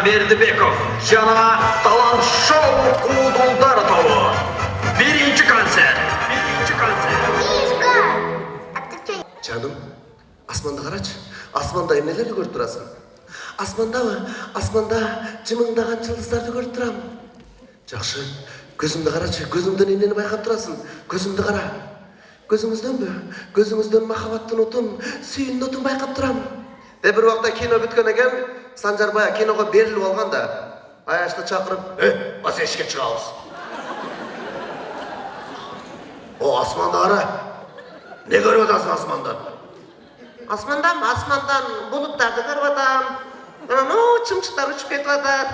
Sancar Berdibekov jana Talent Show Kudulдар тобы. Birinci konser. Canım, asmanda qaraç. Asmanda emnelerdi görüp turasın. Asmanda mı? Asmanda cımыңдаған yıldızlardı görüp turam. Жақшы, gözümde qaraç. Gözümden emneni bayqap turasın. Gözümde qara. Gözünüzden mü? Gözünüzden mahabbаттın otun, suyun otun bayqap turam. Ve bir vaqta kino bitken eken, Sancar baya kinoga berilip algan da. Ayaşты çakırıp, bas eşike çıqabыз. O asmanda qara. Ne görüp atasın asmandan? Asmandan mı? Asmandan bulutlardı görüp atam. O çımçıklar uçup ketip atar.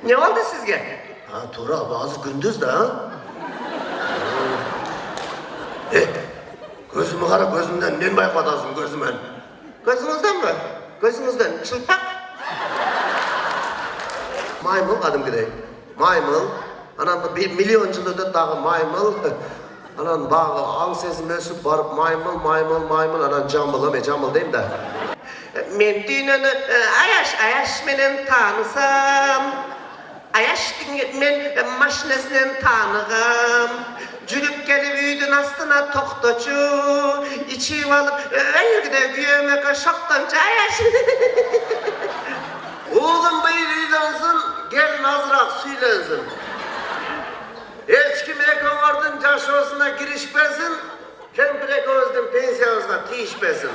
Ne oldu sizge? Ha, Tuğra, bazı gündüz de ha? Gözümü qara, gözümden ne bayqap atasın gözümden? Gözünüzden mi? Gözünüzden çılpak. Maymıl adım gidey. Maymıl. Anan bir milyon yıl ödet dağı maymıl. Anan bağı al sezim ösüp barıp maymıl. Anan jambıl deyim de. Men dünyanı ayaş menen tanısam. Ayaş men maşinesinden tanıgam. Cülüp gelip üydün astına toktoçu. İçip alıp ölgüde güyemeke şoktanca ayaş. Oğlum beyliğlensin, gelin azırak söylensin. Hiç kim ekonordun caşosuna girişmesin, kempir ekonozdan pensiyonuzga tiyişmesin.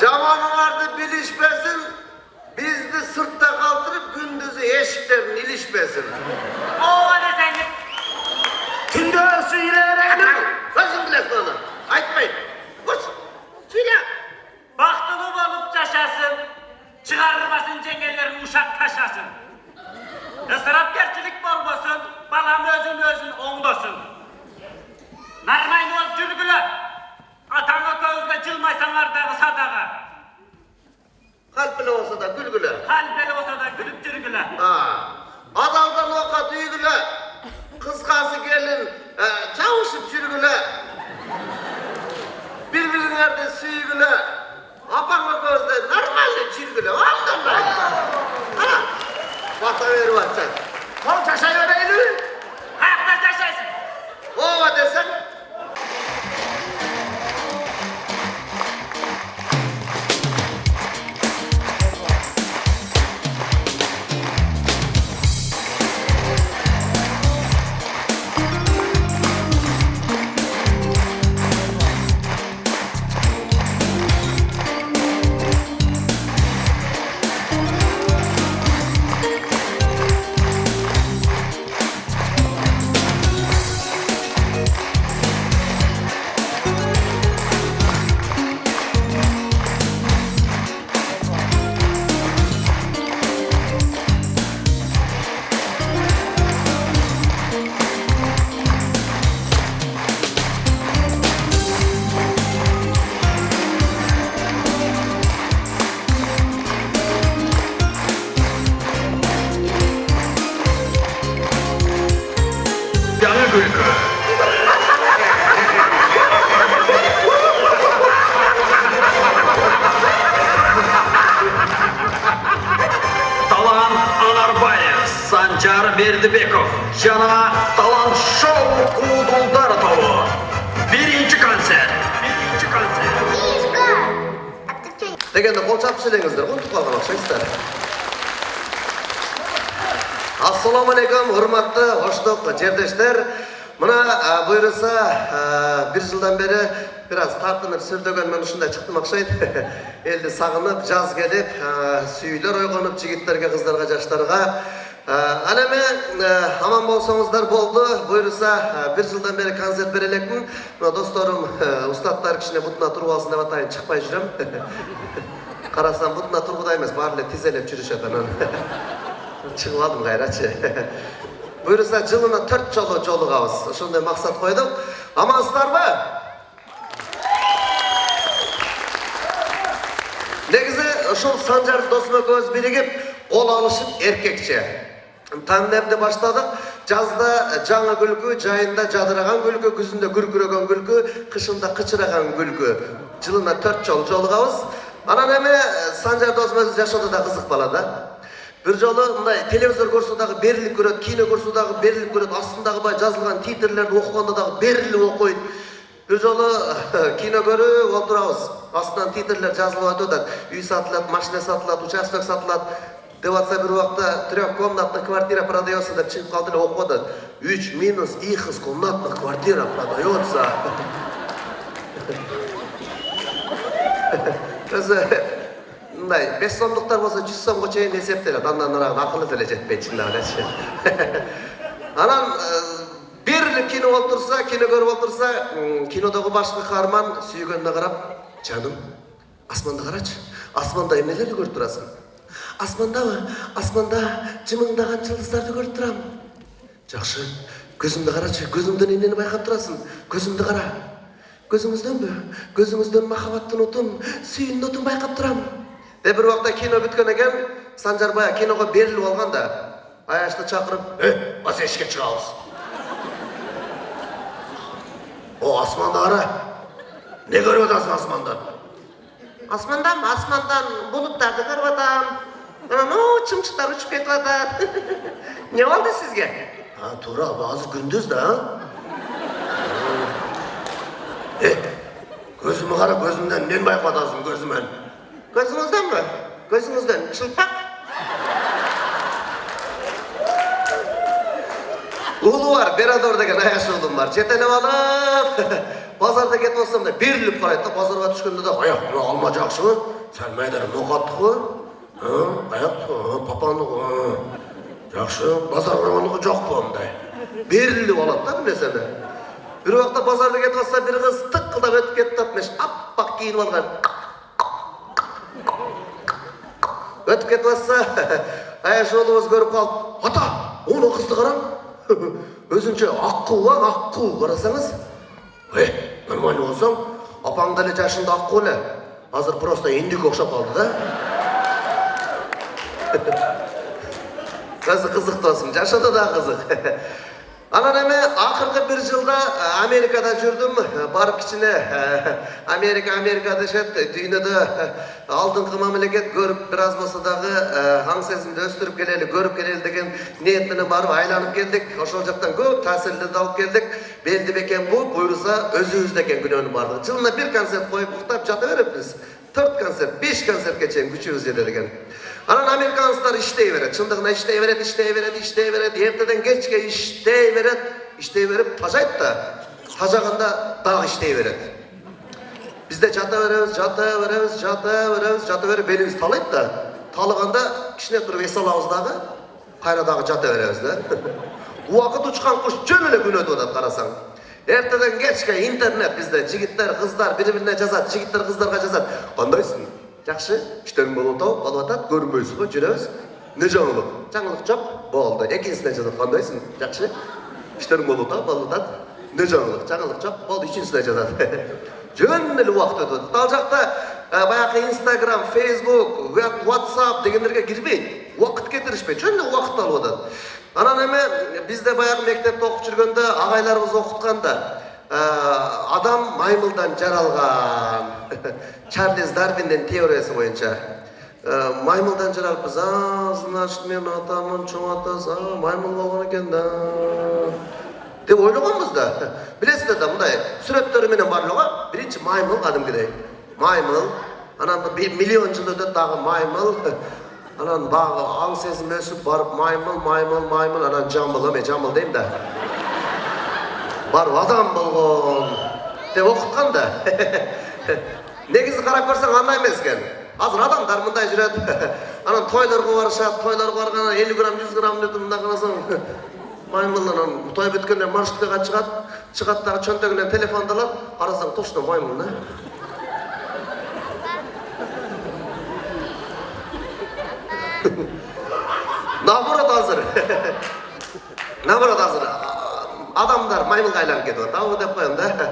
Jamanlardı bilişmesin, bizdi sırtta kaldırıp gündüzü eşiklerin ilişmesin. Ova deseniz. Tünde söyleyelim. Nasıl bilesin onu? Aytmayın. Koş, söyle. Baktını bolup yaşasın. Çıkarırmasın cengellerin uşak taşasın. Israpgerçilik bolmasın. Balam özün oğdosun. Narmayın ol cürgülü. Atana köyüzde cılmaysan dağı sadağa. Kalpli olsa da gülgülü. Kalbeli olsa da gülüp cürgülü. Adaldan oka düğgülü. Kızkası gelin çavuşup çürgülü. Birbirlerden süygülü. Apanga gözde normalde çürgülü. Anladın mı? Ana. Bata veri batacak. Kol çaşay öreylü. Ayakta taşaysın. Ova desen. Yanı güldü. Talant Anarbayev, Sancar Berdibekov jana Talent Show Kudulдар тобы. Birinci konser. Degende kol çarpı söyleyinizdir. Unutуп kalgan okşaysыздар. Assalamu alaikum, hurmatlı, hoşduk, жердештер. Mına buyursa bir yıldan beri biraz tartınıp sürdögönmen ушундай çıktım okşayt. Eldi sağınıp, jaz gelip, süyler oygonup, jigitlerge, kızlarga, jaşlarga. Aneme aman bolsoңуздар boldu. Buyursa bir yıldan beri konser berelekmin. Dostlarım, ustadlar kişine butuna turup alsın dep atayın, çıkpay жүрөм. Karasam butuna turguda emes, bari эле тизелеп жүрүшөт анан. Çıkıp aldım gayraçı. Buyursa жылына 4 жолу жолугабыз. Ошондой максат койдук. Амансыздарбы? Негизи ошол Санжар досум экөөбүз биригип, кол алышып эркекче. Тандемди баштадык. жазда жаңа күлкі, жайында жадыраған күлкі, күзінде күркіреген күлкі, қышында қычыраған күлкі. Жылына 4 жол жолығабыз. Анан эми Санжар досум өзү жашоодо да кызык бала да. Bir жолу мындай телевизор көрсө дагы берилип көрөт, кино көрсө дагы берилип көрөт, астындагы бай жазылган титрлерди окуганда дагы берилип окуйт. Bir жолу кино көрүп отурабыз. Астынан титрлер жазылып атат. Үй сатылат, машина сатылат, участок сатылат. Деп атса bir убакта трехкомнатный квартира продается деп чыгып калды эле окуп атат. 3 минус их комнатных квартира продается. Мындай 5 сомдуктар болсо 100 сомго чейин эсептелет. Андан нарагы акылы деле жетпейт чындап элечи. Анан берилип кино олтурса, кино көрүп олтурса, кинодогу башкы каарман сүйгөнүнө карап, "Жаным, асманды карачы. Асманда эмнелерди көрүп турасың?" "Асмандабы? Асманда жымыңдаган жылдыздарды көрүп турам." "Жакшы. Көзүңдү карачы. Көзүңдөн эмнени байкап турасың? Көзүңдү кара." "Көзүңүздөнбү? Көзүңүздөн махабаттын отун, сүйүүнүн отун байкап турам." Деп bir убакта кино бүткөн экен, Санжар бая киного берилип алган да, Аячты чакырып, "Бас эшикке чыгабыз." "О, асманда кара. Не көрүп атасың асмандан?" Асмандан булуттарды көрүп атам. Анан чымчыктар учуп кетип атат." "Не болду сизге?" "Туура, азыр күндүз да." "Көзүмө кара, көзүмдөн эмнени байкап атасың көзүмөн?" "Көзүңүздөнбү? Көзүңүздөн чылпак." Уулу бар, Берадор деген аяш уулум бар. Жетелеп алып, базарда кетип алсам да берилип карайт да, базарга түшкөндө да, "Аяк, мына алма жакшыбы? Сен майдар нокаттыкы? Аяк, папаныкы. Жакшы, базар барганыкы жокпу мындай?" Берилип алат да бул нерсени. Bir убакта базарда кетип алса, bir кыз тыккылдап өтүп кетип атмыш, аппак кийинип алган. Өтүп кетип атса, аяш уулубуз көрүп калып, "Ата, ону кызды караң." Өзүнчө аккуу карасаңыз, нормально болсоң, апаң деле жашында аккуу эле. Азыр просто индик окшоп калды да. Өзү кызык досум, жашоодо да кызык. Анан эми акыркы bir жылда Америкада жүрдүм, барып кичине Америка дешет, дүйнөдө алдыңкы мамлекет көрүп бир аз болсо дагы аң сезимди өстүрүп келели, көрүп келели деген ниет менен барып айланып келдик. Ошол жактан көп таасирди алып келдик. Белди бекен бул, буйруса өзүбүз деген күнөөнү бардык. Жылына bir концерт коюп уктап жата беребиз. 4 концерт, 5 концертке чейин күчүбүз жетет экен. Анан американецтер иштей берет. Чындыгында иштей берет. Эртеден кечке иштей берип тажайт да. Тажаганда дагы иштей берет. Бизде жата берип белибиз талайт да. Талыганда кичине туруп эс алабыз дагы, кайра дагы жата беребиз да. Убакыт учкан куш жөн эле күн өтүп атат карасаң. Эртеден кечке интернет бизде жигиттер, кыздар бири-бирине жазат, жигиттер кыздарга жазат. "Кандайсың? Жакшы, иштериң болуп атат, көрүнбөйсүзбү, жүрөбүз. Не жаңылык? Жаңылык жок, болду." Экинчисине жазат, "Кандайсың? Жакшы, иштериң болуп атат. Не жаңылык? Жаңылык жок, болду." Үчүнчүсүнө жазат. Жөн эле убакыт өтүп атат. Ал жакта баягы Instagram, Facebook, WhatsApp дегендерге кирбейт. Убакыт кетиришпейт, жөн эле убакыт алып атат. Анан эми бизде баягы мектепте окуп жүргөндө агайларыбыз окутканда, адам маймылдан жаралган. Чарльз Дарвиндин теориясы боюнча. Маймылдан жаралыппыз. Значит, мен атамын, чоң атасы, маймыл болгон экен да. Деп ойлогонбуз да. Билесиздер да, мындай сүрөттөрү менен барлыгы. Биринчи маймыл кадимкидей. Маймыл, анан 1 миллион жыл өтөт дагы маймыл. Анан дагы аң сезим өсүп барып маймыл, анан жамбыл дейм да. Барып адам болгон деп окуткан да. Негизи карап көрсөң андай эмес экен. Азыр адамдар мындай жүрөт. Анан тойлорго барышат, тойлорго барганда 50 грамм, 100 грамм өтүп мындай карасаң маймыл анан той бүткөндө маршруткага чыгат дагы чөнтөгүнөн телефонду алат, карасаң точно маймыл да. Наоборот азыр адамдар маймылга айланып кетип атат. Ал деп коем да.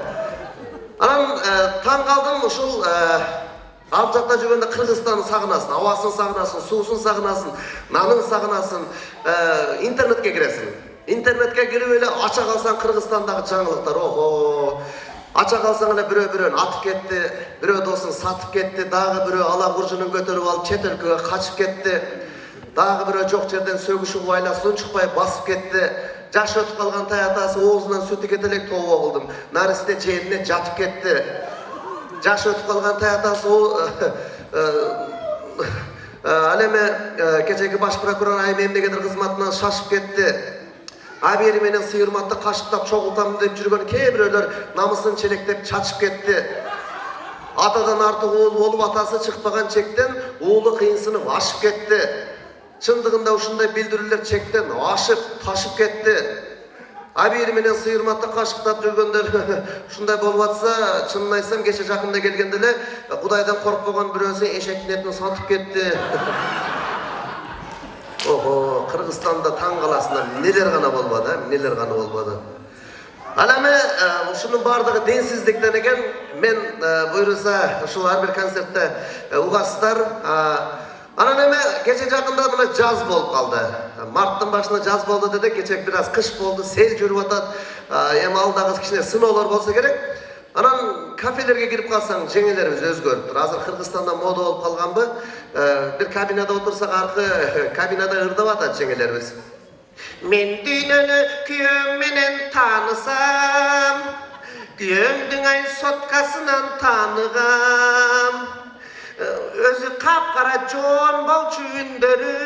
Анан таң калдым ушул ал жакта жүргөндө Кыргызстанды сагынасың, абасын сагынасың, суусун сагынасың, нанын сагынасың, интернетке киресиң. интернетке кирип эле ача калсаң Кыргызстандагы жаңылыктар. Ого. Ача калсаң эле бирөө-бирөөнү атып кетти, бирөө досун сатып кетти, дагы бирөө ала куржунун көтөрүп алып чет өлкөгө качып кетти. Дагы бирөө жок жерден сөгүшүп айласынан чыкпай басып кетти. Жашы өтүп калган таятасы оозунан сүтү кете элек тобо кылдым. Наристе жерине жатып кетти. Жашы өтүп калган таятасы ал эми кечеги баш прокурор Айым мемлекеттик кызматынан шашып кетти. Абери менен сыйырматты кашыктап чогултам деп жүргөн кээ бирөөлөр намысын челектеп чачып кетти. Атадан артык уул болуп атасы чыкпаган чектен уулу кыйынсынып ашып кетти. Чындыгында ушундай билдирүүлөр чектен ашып, ташып кетти. Абери менен сыйырматты кашыктап жүргөндөр ушундай болуп атса, чынын айтсам кече жакында келгенде эле Кудайдан коркпогон бирөөсү эшектин этин сатып кетти. Ого, Кыргызстанда таң каласына нелер гана болбоду, нелер гана болбоду. Ал эми ушунун баардыгы денсиздиктен экен. Мен буйруса ушул ар бир концертте угасыздар. Анан эми кече жакында мына жаз болуп калды. Марттын башында жаз болду дедик, кече бир аз кыш болду, сел жүрүп атат. Эми алдагы кичине сыноолор болсо керек. Анан кафелерге кирип калсаң жеңелерибиз өзгөрүп тур. Азыр Кыргызстанда мода болуп калганбы? Бир кабинада отурсак аркы кабинада ырдап атат жеңелерибиз. Мен дүйнөнү күйөөм менен таанысам, күйөөмдүн ай соткасынан тааныгам. Өзү капкара жоон болчу үндөрү,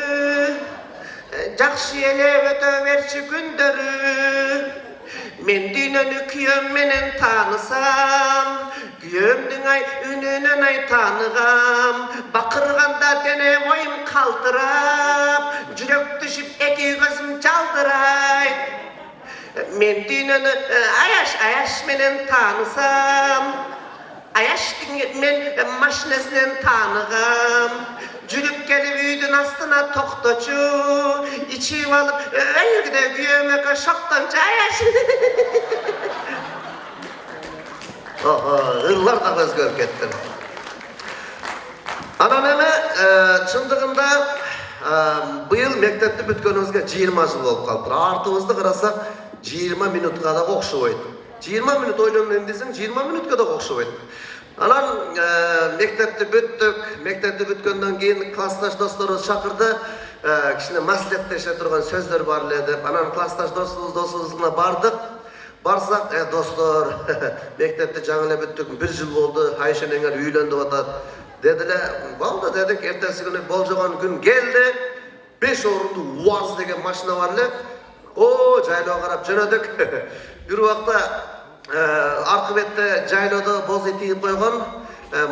жакшы эле өтө берчи күндөрү. Мен дүйнөнү күйөөм менен таанысам, күйөөмдүн ай үнүнөн ай тааныгам. Бакырганда дене боюм калтырап, жүрөк түшүп эки көзүм жалдырайт. Мен дүйнөнү аяш менен таанысам, аяштын мен машинесинен тааныгам. Жүрүп келип үйдүн астына токточу, ичип алып өлгүдө күйөөм экөө шоктончу аяш. Ырлар да өзгөрүп кетти. Анан эми чындыгында быйыл мектепти бүткөнүбүзгө 20 жыл болуп калыптыр. Артыбызды карасак 20 минутка да окшобойт. 20 минут ойлонуп десең 20 минутка да окшобойт. Анан мектепти бүткөндөн кийин классташ досторубуз чакырды. Кичине маслихатташа турган сөздөр бар эле деп. Анан классташ досубузга бардык. Барсак, достор, мектепти жаңы эле бүттүк, 1 жыл болду, Айша энеңер үйлөндүп атат. Дедиле, болду дедик, эртеси күнү болжогон күн келди. 5 орундуу УАЗ деген машина бар эле. Жайлоо карап жөнөдүк. Бир убакта аркы бетте жайлоодо боз ит тийип койгон,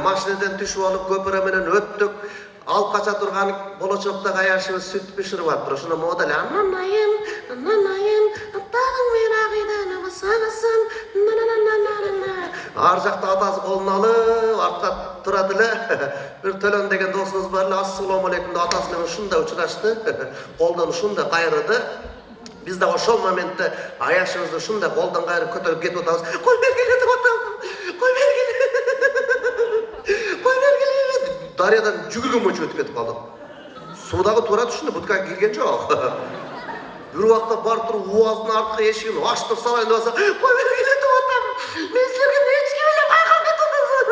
машинеден түшүп алып көпүрө менен өттүк. Алып кача турган болочоктогу аяшыбыз сүт бышырып атты. Ошондо мода эле ананайым, тагың мен агыйдан басасың. Ар жакта атасы колун алып, артка турат эле. Бир Төлөн деген досубуз бар эле, ассаламу алейкум деп атасы менен ушундай учурашты. Колдон ушундай кайрыды. Биз да ошол моментте аяшыбызды ушундай колдон кайрып көтөрүп кетип атабыз. Кой бергиле деп атам. Кой бергиле. Кой бергиле. Дарыядан жүгүргөн боюнча өтүп кетип калдык. Суудагы туура түшүндү, буткага кирген жок. Бир убакта барып туруп УАЗдын арткы эшигин ачтып салайын деп атсам, кой бергиле деп атам. Мен силерге эчки эле кайгам кетип атасың.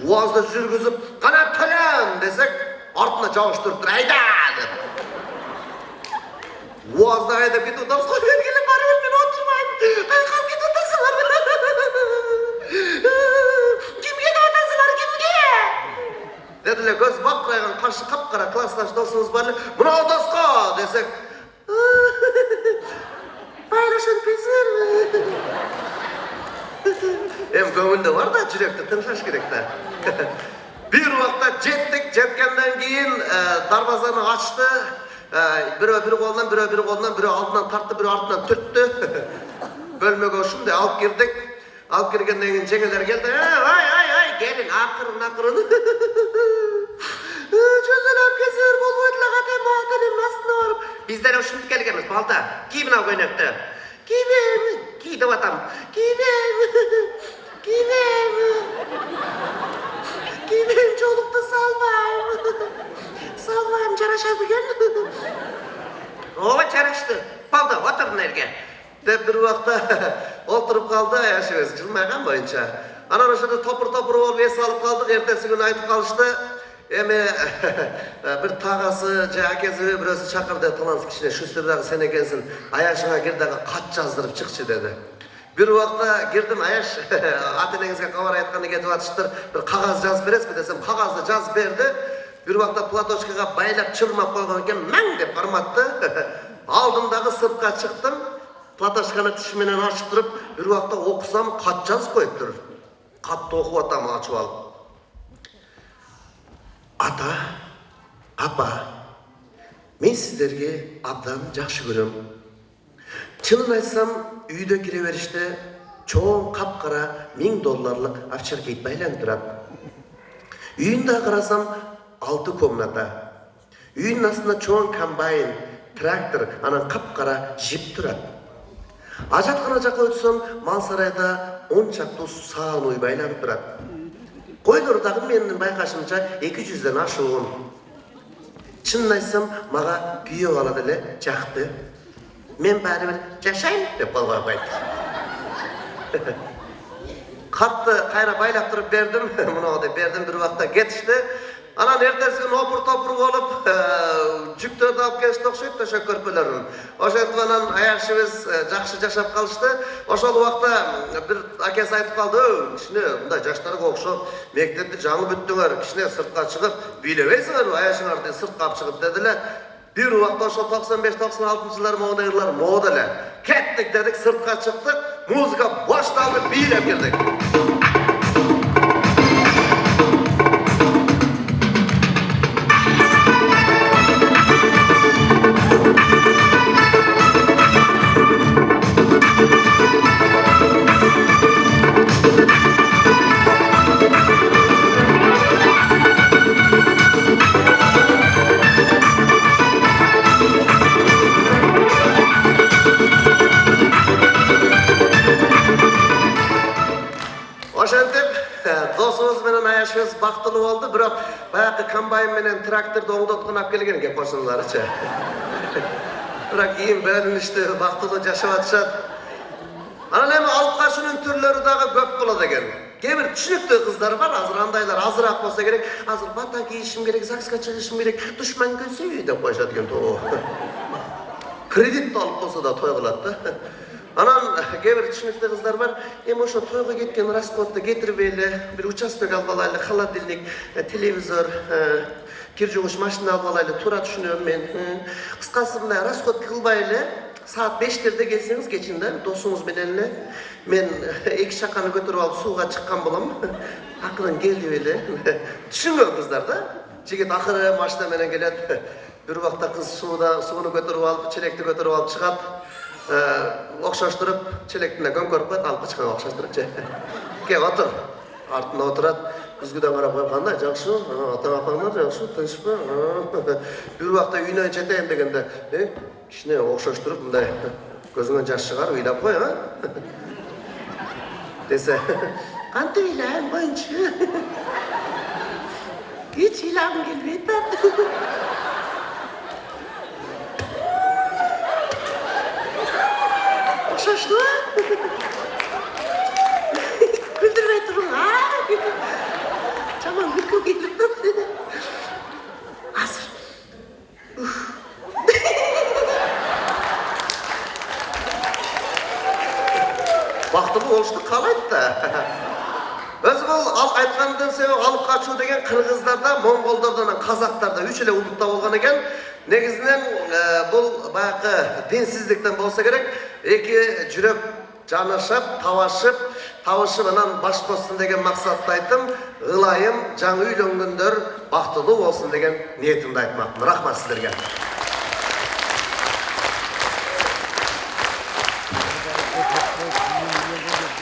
УАЗды жүргүзүп, кана Төлөн десек, артына жабыштырып тур, айда деп. УАЗды айдап кетип атабыз, кой бергиле барып мен отурмайм. Кайгам кетип атасыңар. Кимге деп атасыңар, кимге? Дедиле көз бакырайган кашы капкара классташ досубуз бар эле. Мына доско десек, байлашып кетсеңерби? Эми көңүлдө бар да, жүрөктү тынчаш керек да. Бир убакта жеткенден кийин дарбазаны ачты. Бирөө бир колунан, бирөө алдынан тартты, бирөө артынан түрттү. Бөлмөгө ушундай алып кирдик. Алып киргенден кийин жеңелер келди. Ай, келин, акырын. Жөндөп кезер болбойт эле катем баатанын астына барып. Биздер ушинтип келгенбиз, балда. Ки мына көйнөктү. Ки деп атам. Кийбем жолукту салбайм. Жараша бүген. ооба жарашты. Балда отыр нерге. Деп bir вакытта олтуруп калды аяшыбыз жылмайган боюнча. Анан ошондо топур болуп эс алып калдык. Эртеси күнү айтып калышты. Эми bir тагасы же акеси бирөөсү чакырды. Таланс кичине шүстүрдагы сен экенсиң. Аяшыңа кир дагы кат жаздырып чыкчы деди. Bir вакытта кирдим, Аяш ата-энеңизге кабар айтканды кетип атыштыр. Bir кагаз жазып бересизби десем, кагазды жазып берди. Bir вакытта платочкага байлап чырмап койгон экен, маң деп карматты. Алдымдагы сыртка чыктым. Платочканы тиш менен ачып туруп, bir вакытта окусам, кат жазып коюптур. Катты окуп атам ачып алып. Ата, апа, мен сиздерге абдан жакшы көрөм. Чынын айтсам, үйдө кире бериште чоң капкара $1000 овчаркейт байланып турат. Үйүндө карасам 6 комната. Үйүнүн астында чоң комбайн, трактор, анан капкара жип турат. Ажаткана жака өтсөм, мал сарайда 10 чактуу саан уй байланып турат. Койлор дагы менин байкашымча 200ден ашуун. Чынын айтсам, мага күйөө бала деле жакты. Мен бari bir жашайын деп калган кайтты. Катты кайра байлап туруп бердим, муну деп бердим, bir вакытта кетишти. Анан эртеси күнү опур-топур болуп, жүктөрдү алып келишти окшойт төшөк көрпөлөрүн. Ошентип анан аяшыбыз жакшы жашап калышты. Ошол убакта бир акеси айтып калды, кичине мындай жаштарга окшоп, мектепти жаңы бүттүңөр, кичине сыртка чыгып, бийлебейсиңерби аяшыңарды сыртка алып чыгып дедиле. Bir вакытта ошол 95-96-жылдар моодайлар мода эле. Кеттик дедик, сыртка чыктык, музыка башталды, бийлеп кирдик. Досубуз менен аяшыбыз бактылуу болду, бирок баягы комбайн менен тракторду оңдоткон алып келген экен кошуналарычы. Бирок кийин бөлүнүштү, бактылуу жашап атышат. Анан эми алып качуунун түрлөрү дагы көп болот экен. Кээ бир түшүнүктүү кыздар бар, азыр андайлар азыраак болсо керек. Азыр бата кийишим керек, ЗАГСка чыгышым керек, душман көзүй деп коюшат экен тоо. Кредитти алып болсо да той кылат да. Анан кээ бир түшүнүктүү кыздар бар, эми ошо тойго кеткен расходду кетирбейли, бир участок алып алайлы, холодильник, телевизор, кир жуугуч машина алып алайлы, туура түшүнөм мен. Кыскасы мындай расход кылбайлы, саат 5-терде келсеңиз кечинде досуңуз менен эле мен 2 чаканы көтөрүп алып сууга чыккан болом. Акырын келди беле. Түшүнгөн кыздар да. Жигит акыры машина менен келет. Bir вакытта кыз сууну көтөрүп алып, челекти көтөрүп алып чыгат. Окшоштуруп, челектине көмкөрүп коет, алып чыкканга окшоштурупчу. Кеп отур. Артына отурат. Күзгүдөн карап коюп, кандай жакшы, атаң апаңдар жакшы, тынчпы? Bir вакытта үйүнөн четейин дегенде, кичине окшоштуруп, мындай көзүңөн жаш чыгар, ыйлап кой, десе, кантип ыйлайм коюнчу? Hiç ilan gelmedi. Şaştı. Güldürmeyi durun ha. Tamam, gülkü gelip. Hazır. Baktım oluştu kalaydı da. Özü bol aytkandan sebep alıp kaçуу деген Kırgızlarda, Mongollardan, Kazaklarda üç ele ulutta bolgan eken. Negizинен бул баягы денсиздиктен болса керек, эки жүрөк жанашып, табышып анан баш коссын деген максатта айттым. Ылайым, жаңы үйлөнгөндөр бактылуу болсун деген ниетимди айтмакмын. Рахмат сиздерге.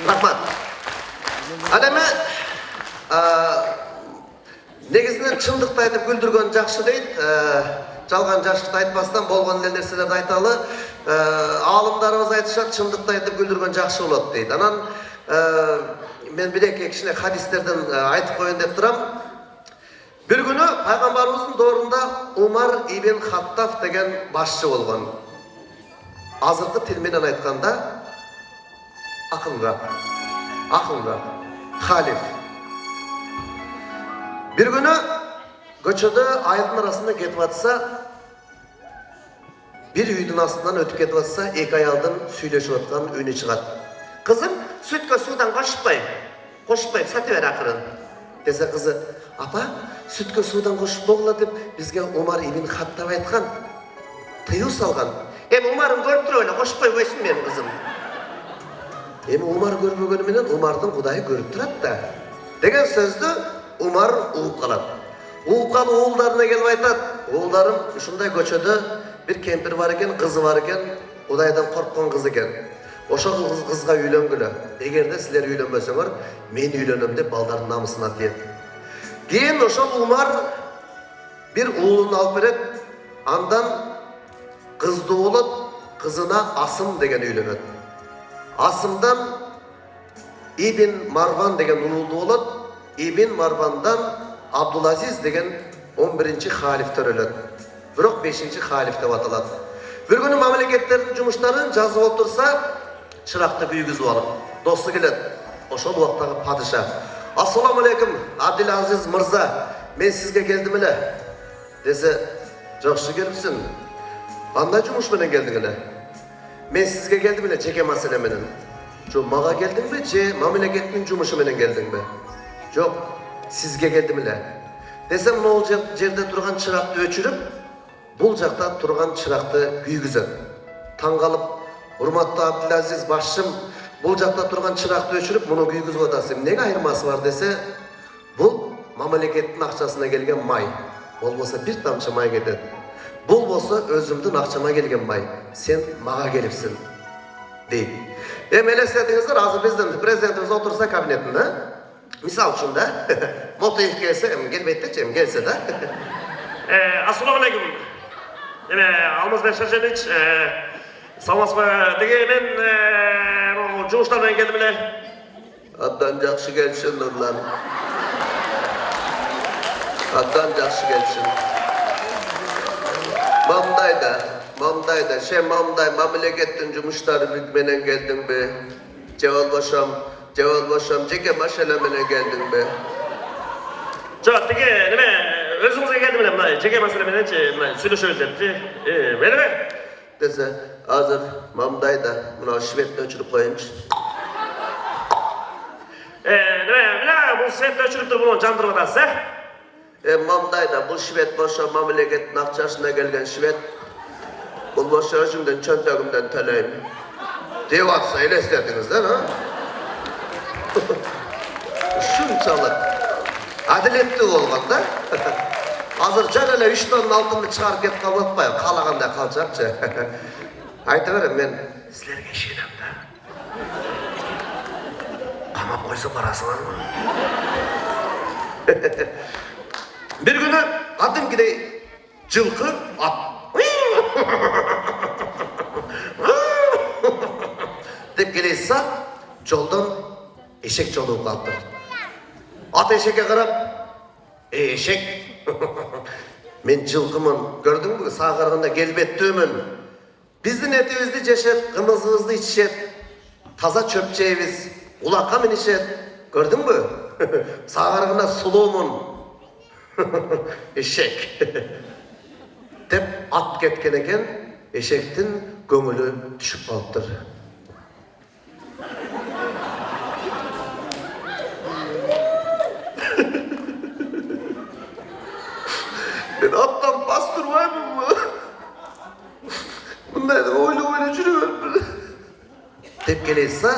Рахмат. Адеме негизинен чындыкты айтып күлдүргөн жакшы дейт. Жалган жашыкты айтпастан болгон эле нерселерди айталы. Аалымдарыбыз айтышат, чындыкты айтып күлдүргөн жакшы болот дейт. Анан мен бир-эки кичине хадистерден айтып коеюн деп турам. Бир күнү пайгамбарыбыздын доорунда Умар ибн Хаттав деген башчы болгон. азыркы тил менен айтканда акылраак. Халиф. Bir günü көчөдө айылдын арасында кетип атса, bir үйдүн астынан өтүп кетип атса, эки аялдын сүйлөшүп аткан үнү чыгат. Кызым, сүткө суудан кошпай, саты бер акырын. Десе кызы, апа, сүткө суудан кошуп болгула деп бизге Умар ибн Хаттаб айткан. Тыюу салган. Эми Умарын көрүп туруп эле кошпой койсун менин кызым. Эми Умар көрбөгөнү менен Умардын Кудайы көрүп турат да. Деген сөздү Умар угуп калат. Угуп калып уулдарына келип айтат. Уулдарым ушундай көчөдө bir кемпир бар экен, кызы бар экен, Кудайдан корккон кыз экен. Ошол кызга үйлөнгүлө. Эгерде силер үйлөнбөсөңөр, мен үйлөнөм деп балдардын намысына тиет. Кийин ошол Умар bir уулун алып берет. Андан кызды болот, кызына Асым деген үйлөнөт. Асымдан Ибн Марван деген уулду болот. Ибн Марвандан Абдулазиз деген 11-ci халиф төрөлөт. Бирок 5-ci халиф деп аталат. Bir күнү мамлекеттердин жумуштарын жазып отурса, чыракты күйгүзүп алып, досу келет. Ошол убактагы падыша. Ассаламу алейкум, Абдулазиз мырза, мен сизге келдим эле. Десе, жакшы келипсиң. Кандай жумуш менен келдиң эле? Мен сизге келдим эле жеке маселе менен. Жо, мага келдиңби, же мамлекеттин жумушу менен келдиңби? Жок, сизге келдим эле. Десе, могул жерде турган чыракты өчүрүп, бул жакта турган чыракты күйгүзөт. Таң калып, урматтуу Абдулазиз башым, бул жакта турган чыракты өчүрүп, муну күйгүзүп атасың. Эмнеге айырмасы бар десе, бул мамлекеттин акчасына келген май. Болбосо бир тамчы май кетет. Бул болсо өзүмдүн акчама келген май. Сен мага келипсиң, дейт. Эми элестетиңиздер, азыр биздин президентибиз отурса кабинетинде, мисал үчүн да, Мотоев келсе, келбейт дечи, келсе да. Ассаламу алейкум. Алмазбек Шаржанович, саламатсызбы? Деге мен жумуштар менен келдим эле. Абдан жакшы келишин, Нурлан. Абдан жакшы келишин. Мамдайда, сен мамдай мамлекеттин жумуштары менен келдиңби? Же болбошом, жеке маселе менен келдиңби? Жок, деге неме өзүңүзгө келдим эле, мына жеке маселе мененчи, мына сүйлөшөбүз депчи. Мени Десе, азыр мамдайда, мына шведти өчүрүп коеюнчу. Мына бул светти өчүрүп туруп муну жандырып атасыз, Мамдайда, бул швед болсо мамлекеттин акчасына келген швед. Бул болсо өзүмдүн чөнтөгүмдөн төлөйм. Деп атса элестетиңиздер, Ушунчалык адилеттүү болгон да. Азыр жана эле 3 тонна алтынды чыгарып кетип калып атпайбы? Каалагандай калчапчы. Айта берем, мен силерге ишенем да. Камап койсо барасыңарбы? Bir günü adım gidey cılkı at. Dep geleyse joldan eşek jolu kaldı. At eşek'e karap, eşek. Men cılkımın, gördün mü? Sağ kargında gelbettüğümün. Bizdin etibizdi ceşet, kımızımızdı içişet. Taza çöpçeğimiz, ulakka minişet. Gördün mü? Sağ kargında suluğumun. Eşek. Dep at ketken eken, eşektin göңülü düşüp kalıptır. Ben attan bastırmayayım mı? Bunlar da oyla жүрüyorum. Dep geleyse,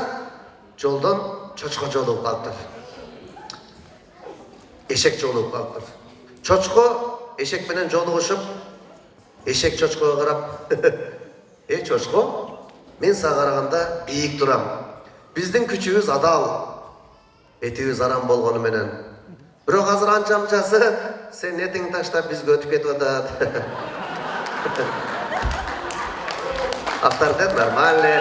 joldan çoçka jolup kalıptır. Eşek jolup kalıptır. Çoçko eşek menen joluguşup, eşek çoçkoga karap, çoçko, men sağa karaganda biyik duram. Bizdin küçüğüz adal, etibиz aram болгону менен. Бирок азыр анча мынчасы, sen etиңди таштап бизге өтүп кетип атат. Авторитет нормальный.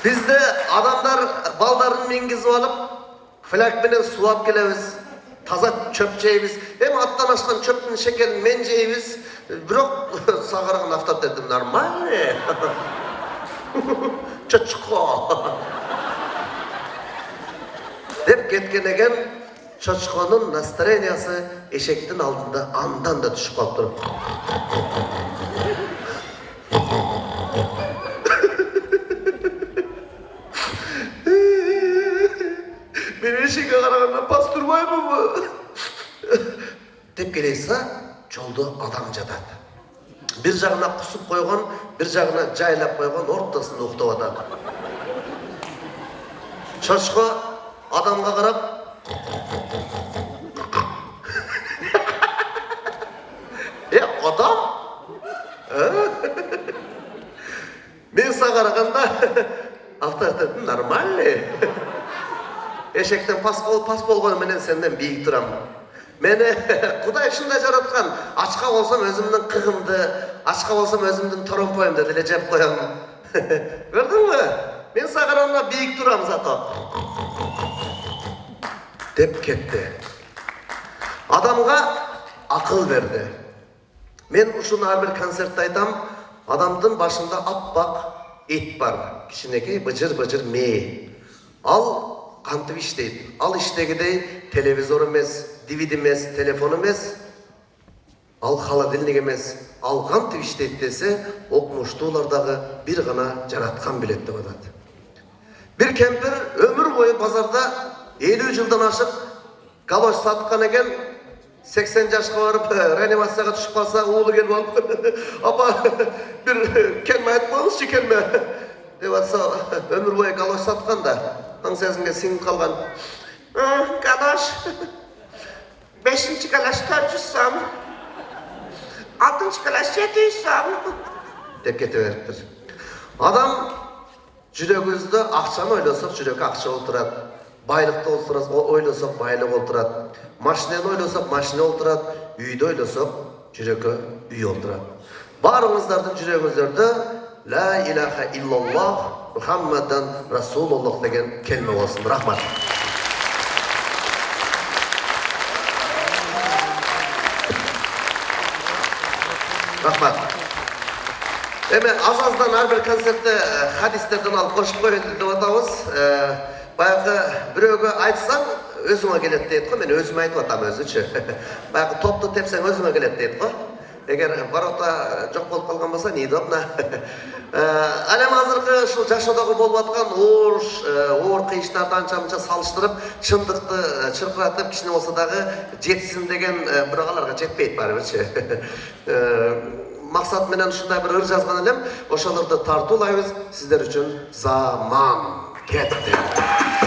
Bizde adamlar baldарын mingiziп алып, фляг менен суу алып келебиз. таза чөп жейбиз. Эми аттан ашкан чөптүн шекерин мен жейбиз. Бирок сагараган авторитетим нормальный. Чочко. Деп кеткен экен, чочконун настроениясы эшектин алдында андан да түшүп калыптыр. Мен эшекке караганда пас турбаймынбы? Деп келейса, жолдо адам жатат. Бир жагына кусуп койгон, бир жагына жайлап койгон, ортосунда уктап атат. Чочко адамга карап, адам? Мен сага караганда авторитетим нормальный. Эшектен пас болгону менен сенден бийик турам. Мени Кудай ушундай жараткан. Ачка болсом өзүмдүн кыгымды, ачка болсом өзүмдүн торомпоюмду деле жеп коем. Көрдүңбү? Мен сага караганда бийик турам зато. Деп кетти. Адамга акыл берди. Мен ушуну ар бир концертте айтам, адамдын башында аппак эт бар. Кичинекей быжыр мээ. Ал кантип иштейт? Ал иштегидей телевизор эмес, DVD эмес, телефон эмес, ал холодильник эмес. Ал кантип иштейт десе, окумуштуулар дагы бир гана жараткан билет деп атат. Бир кемпир өмүр бою базарда 50 жылдан ашык галош саткан экен. 80 жашка барып реанимацияга түшүп калса, уулу келип алып, апа, бир келме айтып коюңузчу, келме деп атса, өмүр бою галош саткан да. Аң сезимге сиңип калган. Галош 5-чи галош 400 сом, 6-чы галош 700 сом деп кете бериптир. Адам жүрөгүбүздө акчаны ойлосок, жүрөккө акча олтурат. Байлыкты ойлосок, байлык олтурат. Машинени ойлосок, машина олтурат. Үйдө ойлосок, жүрөккө үй олтурат. Баарыңыздардын жүрөгүңүздөрдө ла илаха иллаллах Мухаммадан Расулуллах деген келме болсун. Рахмат. Рахмат. Эми азаздан ар бир концертте хадистерден алып кошуп коелу деп атабыз. Баягы бирөөгө айтсаң, өзүңө келет дейт го. Мен өзүмө айтып атам өзүчү. Баягы топту тепсең өзүңө келет дейт го. Эгер ворота жок болуп калган болсо, неудобно. Ал эми азыркы ушул жашоодогу болуп аткан оор кыйыштарды анча-мынча салыштырып, чындыкты чыркыратып, кичине болсо дагы жетсин деген бирок жетпейт барыбырчы. Максат менен ушундай бир ыр жазган элем, ошолорду тартуулайбыз. Сиздер үчүн заман кетти.